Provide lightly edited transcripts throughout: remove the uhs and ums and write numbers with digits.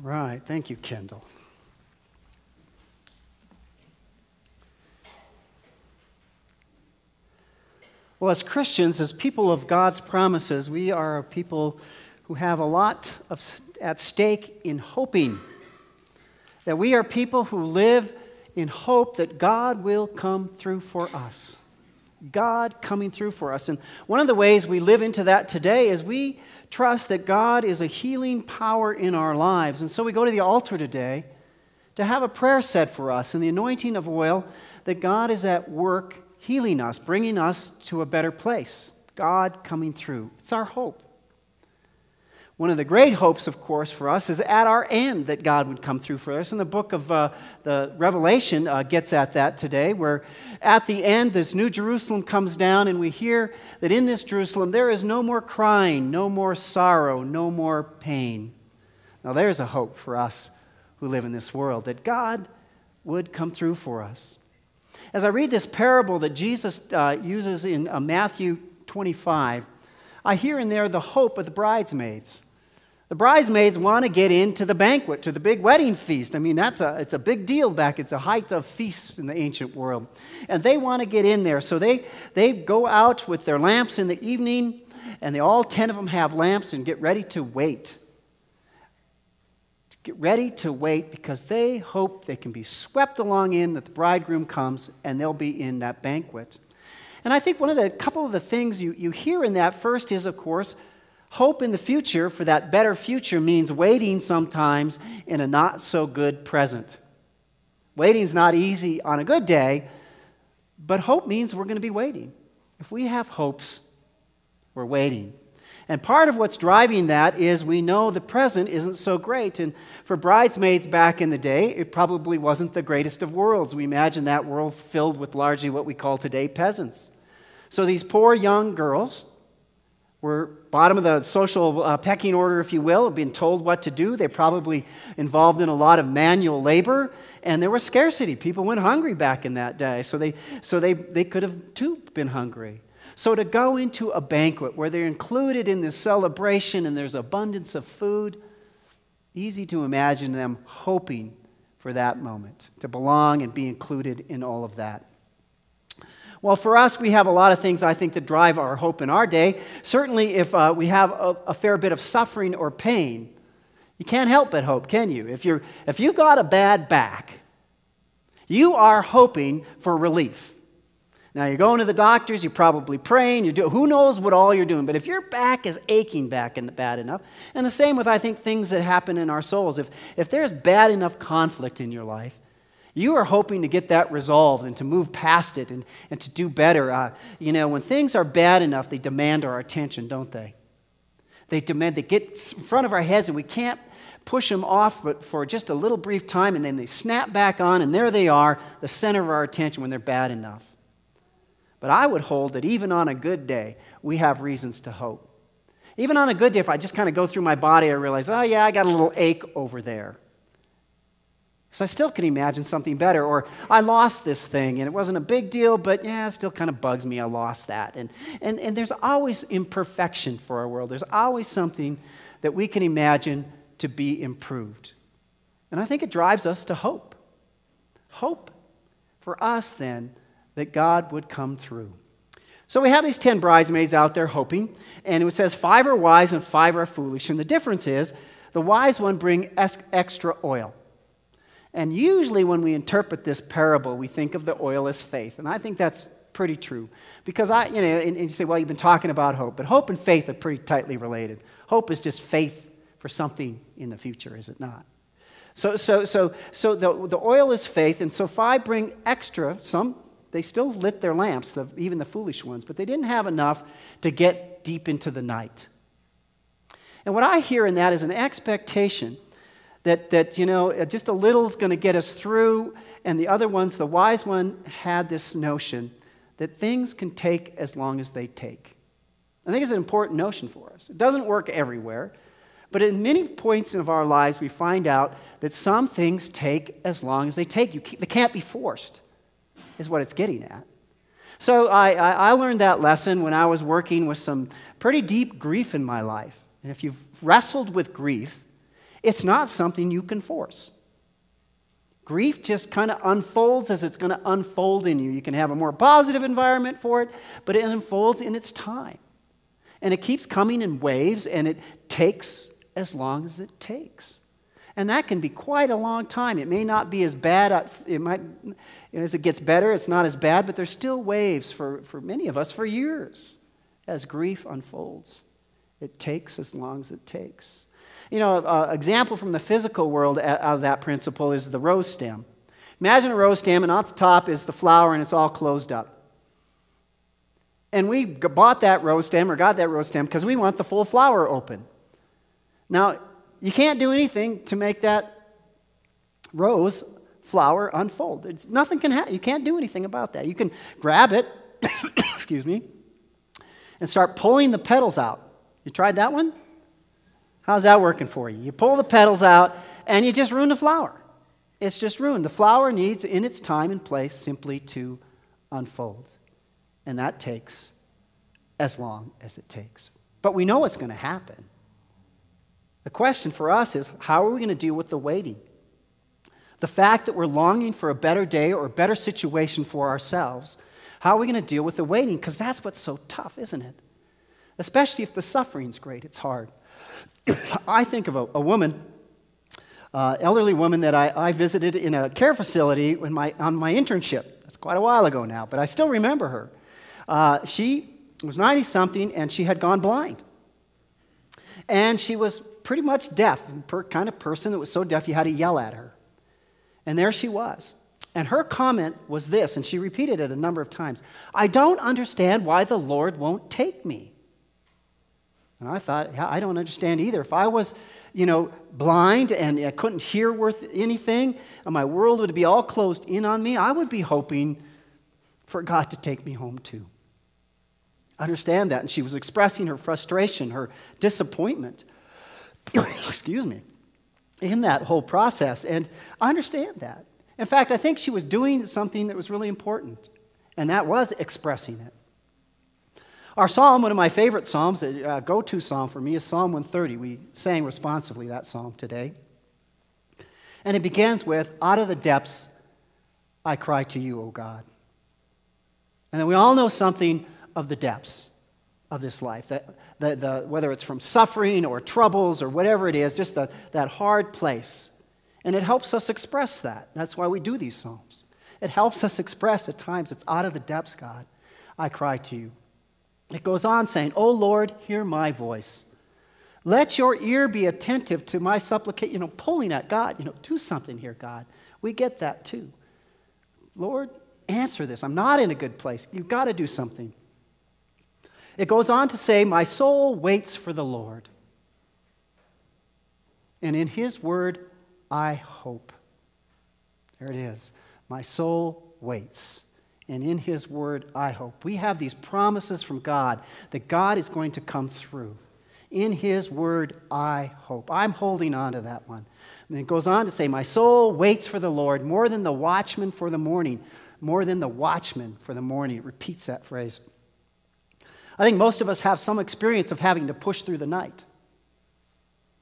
Right. Thank you, Kendall. Well, as Christians, as people of God's promises, we are a people who have a lot at stake in hoping. That we are people who live in hope that God will come through for us. God coming through for us. And one of the ways we live into that today is we trust that God is a healing power in our lives. And so we go to the altar today to have a prayer said for us and the anointing of oil that God is at work healing us, bringing us to a better place. God coming through. It's our hope. One of the great hopes, of course, for us is at our end that God would come through for us. And the book of the Revelation gets at that today, where at the end this New Jerusalem comes down and we hear that in this Jerusalem there is no more crying, no more sorrow, no more pain. Now there's a hope for us who live in this world, that God would come through for us. As I read this parable that Jesus uses in Matthew 25, I hear in there the hope of the bridesmaids. The bridesmaids want to get into the banquet, to the big wedding feast. I mean, it's a big deal back. It's a height of feasts in the ancient world. And they want to get in there. So they go out with their lamps in the evening, and all 10 of them have lamps and get ready to wait. Get ready to wait because they hope they can be swept along in, that the bridegroom comes, and they'll be in that banquet. And I think couple of the things you hear in that first is, of course, hope in the future. For that better future means waiting sometimes in a not so good present. Waiting's not easy on a good day, but hope means we're going to be waiting. If we have hopes, we're waiting. And part of what's driving that is we know the present isn't so great. And for bridesmaids back in the day, it probably wasn't the greatest of worlds. We imagine that world filled with largely what we call today peasants. So these poor young girls were bottom of the social pecking order, if you will, being told what to do. They're probably involved in a lot of manual labor, and there was scarcity. People went hungry back in that day, so they could have too been hungry. So to go into a banquet where they're included in this celebration and there's abundance of food, easy to imagine them hoping for that moment, to belong and be included in all of that. Well, for us, we have a lot of things, I think, that drive our hope in our day. Certainly, if we have a fair bit of suffering or pain, you can't help but hope, can you? If you got a bad back, you are hoping for relief. Now, you're going to the doctors, you're probably praying, who knows what all you're doing. But if your back is aching bad enough, and the same with, I think, things that happen in our souls. If there's bad enough conflict in your life, you are hoping to get that resolved and to move past it and to do better. When things are bad enough, they demand our attention, don't they? They get in front of our heads and we can't push them off but for just a little brief time, and then they snap back on, and there they are, the center of our attention when they're bad enough. But I would hold that even on a good day, we have reasons to hope. Even on a good day, if I just kind of go through my body, I realize, oh yeah, I got a little ache over there. Because I still can imagine something better. Or I lost this thing, and it wasn't a big deal, but yeah, it still kind of bugs me. I lost that. And there's always imperfection for our world. There's always something that we can imagine to be improved. And I think it drives us to hope. Hope for us, then, that God would come through. So we have these 10 bridesmaids out there hoping, and it says 5 are wise and 5 are foolish. And the difference is the wise one bring extra oil. And usually when we interpret this parable, we think of the oil as faith. And I think that's pretty true. Because and you say, well, you've been talking about hope. But hope and faith are pretty tightly related. Hope is just faith for something in the future, is it not? So the oil is faith. And so 5 bring extra. Some, they still lit their lamps, even the foolish ones. But they didn't have enough to get deep into the night. And what I hear in that is an expectation that just a little is going to get us through, and the other ones, the wise one had this notion that things can take as long as they take. I think it's an important notion for us. It doesn't work everywhere, but at many points of our lives we find out that some things take as long as they take. They can't be forced, is what it's getting at. So I learned that lesson when I was working with some pretty deep grief in my life. And if you've wrestled with grief, It's not something you can force. Grief just kind of unfolds as it's going to unfold in you. You can have a more positive environment for it, but it unfolds in its time. And it keeps coming in waves, and it takes as long as it takes. And that can be quite a long time. It may not be as bad. As it gets better, it's not as bad, but there's still waves for many of us for years as grief unfolds. It takes as long as it takes. You know, an example from the physical world of that principle is the rose stem. Imagine a rose stem, and at the top is the flower, and it's all closed up. And we bought that rose stem or got that rose stem because we want the full flower open. Now, you can't do anything to make that rose flower unfold. Nothing can happen. You can't do anything about that. You can grab it, excuse me, and start pulling the petals out. You tried that one? How's that working for you? You pull the petals out, and you just ruin the flower. It's just ruined. The flower needs, in its time and place, simply to unfold. And that takes as long as it takes. But we know what's going to happen. The question for us is, how are we going to deal with the waiting? The fact that we're longing for a better day or a better situation for ourselves, how are we going to deal with the waiting? Because that's what's so tough, isn't it? Especially if the suffering's great, it's hard. I think of a woman, elderly woman that I visited in a care facility on my internship. That's quite a while ago now, but I still remember her. She was 90-something, and she had gone blind. And she was pretty much deaf, kind of person that was so deaf you had to yell at her. And there she was. And her comment was this, and she repeated it a number of times: "I don't understand why the Lord won't take me." And I thought, yeah, I don't understand either. If I was, blind and I couldn't hear worth anything, and my world would be all closed in on me, I would be hoping for God to take me home too. Understand that. And she was expressing her frustration, her disappointment, excuse me, in that whole process. And I understand that. In fact, I think she was doing something that was really important, and that was expressing it. Our psalm, one of my favorite psalms, a go-to psalm for me, is Psalm 130. We sang responsively that psalm today. And it begins with, "Out of the depths I cry to you, O God." And then we all know something of the depths of this life, whether it's from suffering or troubles or whatever it is, just that hard place. And it helps us express that. That's why we do these psalms. It helps us express at times, it's out of the depths, God, I cry to you. It goes on saying, "O Lord, hear my voice. Let your ear be attentive to my supplication." Pulling at God, do something here, God. We get that too. Lord, answer this. I'm not in a good place. You've got to do something. It goes on to say, "My soul waits for the Lord, and in his word I hope." There it is. My soul waits, and in his word I hope. We have these promises from God that God is going to come through. In his word I hope. I'm holding on to that one. And it goes on to say, "My soul waits for the Lord more than the watchman for the morning." More than the watchman for the morning. It repeats that phrase. I think most of us have some experience of having to push through the night.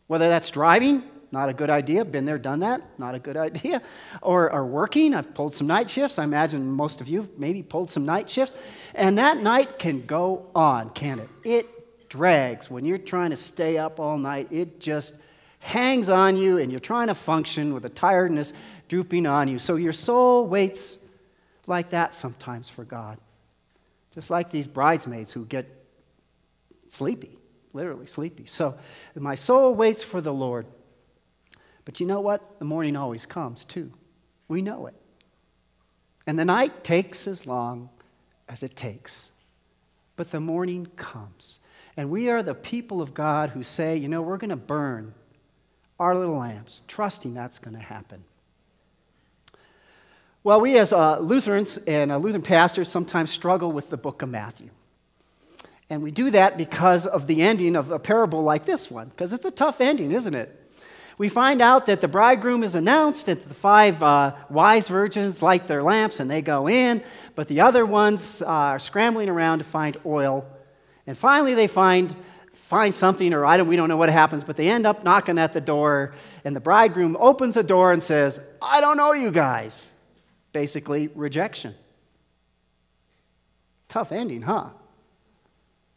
Whether that's driving, not a good idea. Been there, done that, not a good idea. Or working. I've pulled some night shifts. I imagine most of you have maybe pulled some night shifts. And that night can go on, can't it? It drags. When you're trying to stay up all night, it just hangs on you, and you're trying to function with a tiredness drooping on you. So your soul waits like that sometimes for God. Just like these bridesmaids who get sleepy, literally sleepy. So my soul waits for the Lord. But you know what? The morning always comes too. We know it. And the night takes as long as it takes. But the morning comes. And we are the people of God who say, we're going to burn our little lamps, trusting that's going to happen. Well, we as Lutherans and Lutheran pastors sometimes struggle with the book of Matthew. And we do that because of the ending of a parable like this one, because it's a tough ending, isn't it? We find out that the bridegroom is announced, that the 5 wise virgins light their lamps and they go in, but the other ones are scrambling around to find oil. And finally they find find something, or we don't know what happens, but they end up knocking at the door, and the bridegroom opens the door and says, I don't know you guys. Basically, rejection. Tough ending, huh?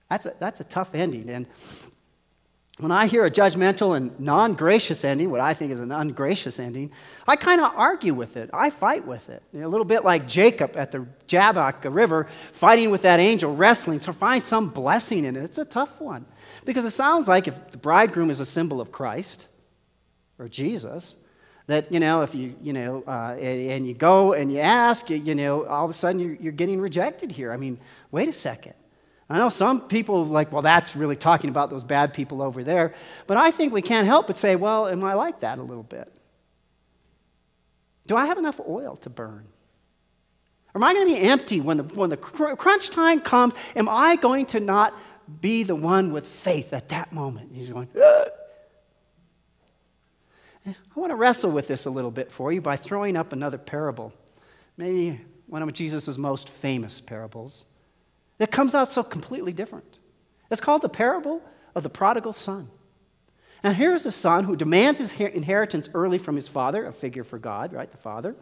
That's a tough ending. And when I hear a judgmental and non-gracious ending, what I think is an ungracious ending, I kind of argue with it. I fight with it. A little bit like Jacob at the Jabbok River, fighting with that angel, wrestling to find some blessing in it. It's a tough one. Because it sounds like if the bridegroom is a symbol of Christ, or Jesus, that, if and you go and you ask, all of a sudden you're getting rejected here. I mean, wait a second. I know some people like, well, that's really talking about those bad people over there. But I think we can't help but say, well, am I like that a little bit? Do I have enough oil to burn? Or am I going to be empty when the crunch time comes? Am I going to not be the one with faith at that moment? He's going, ugh. I want to wrestle with this a little bit for you by throwing up another parable. Maybe one of Jesus' most famous parables. That comes out so completely different. It's called the parable of the prodigal son. And here's a son who demands his inheritance early from his father, a figure for God, right, the father,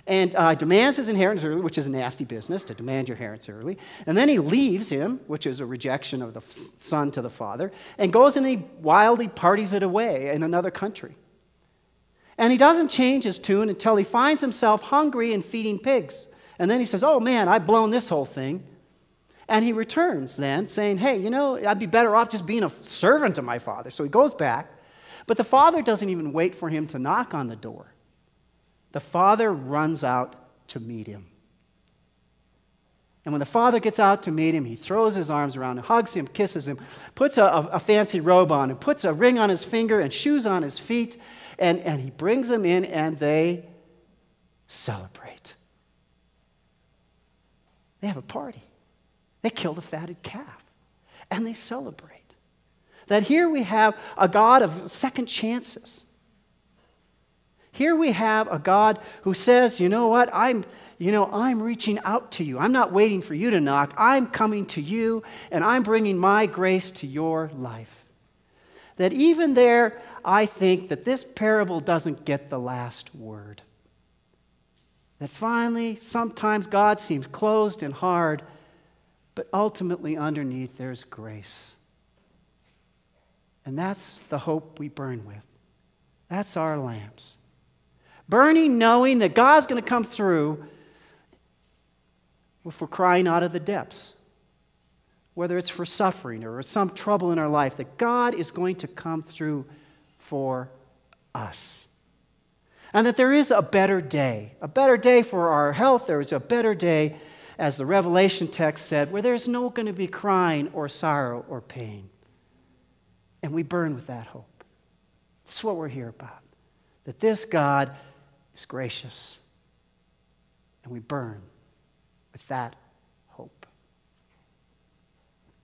and demands his inheritance early, which is a nasty business, to demand your inheritance early. And then he leaves him, which is a rejection of the son to the father, and goes and he wildly parties it away in another country. And he doesn't change his tune until he finds himself hungry and feeding pigs. And then he says, oh man, I've blown this whole thing. And he returns then, saying, hey, I'd be better off just being a servant to my father. So he goes back, but the father doesn't even wait for him to knock on the door. The father runs out to meet him. And when the father gets out to meet him, he throws his arms around him, hugs him, kisses him, puts a fancy robe on him, puts a ring on his finger and shoes on his feet, and he brings him in, and they celebrate. They have a party. They killed a fatted calf, and they celebrate. That here we have a God of second chances. Here we have a God who says, you know what, I'm reaching out to you. I'm not waiting for you to knock. I'm coming to you, and I'm bringing my grace to your life. That even there, I think that this parable doesn't get the last word. That finally, sometimes God seems closed and hard, but ultimately underneath there's grace. And that's the hope we burn with. That's our lamps. Burning knowing that God's going to come through if we're crying out of the depths. Whether it's for suffering or some trouble in our life, that God is going to come through for us. And that there is a better day for our health. There is a better day, as the Revelation text said, where there's no going to be crying or sorrow or pain. And we burn with that hope. That's what we're here about. That this God is gracious. And we burn with that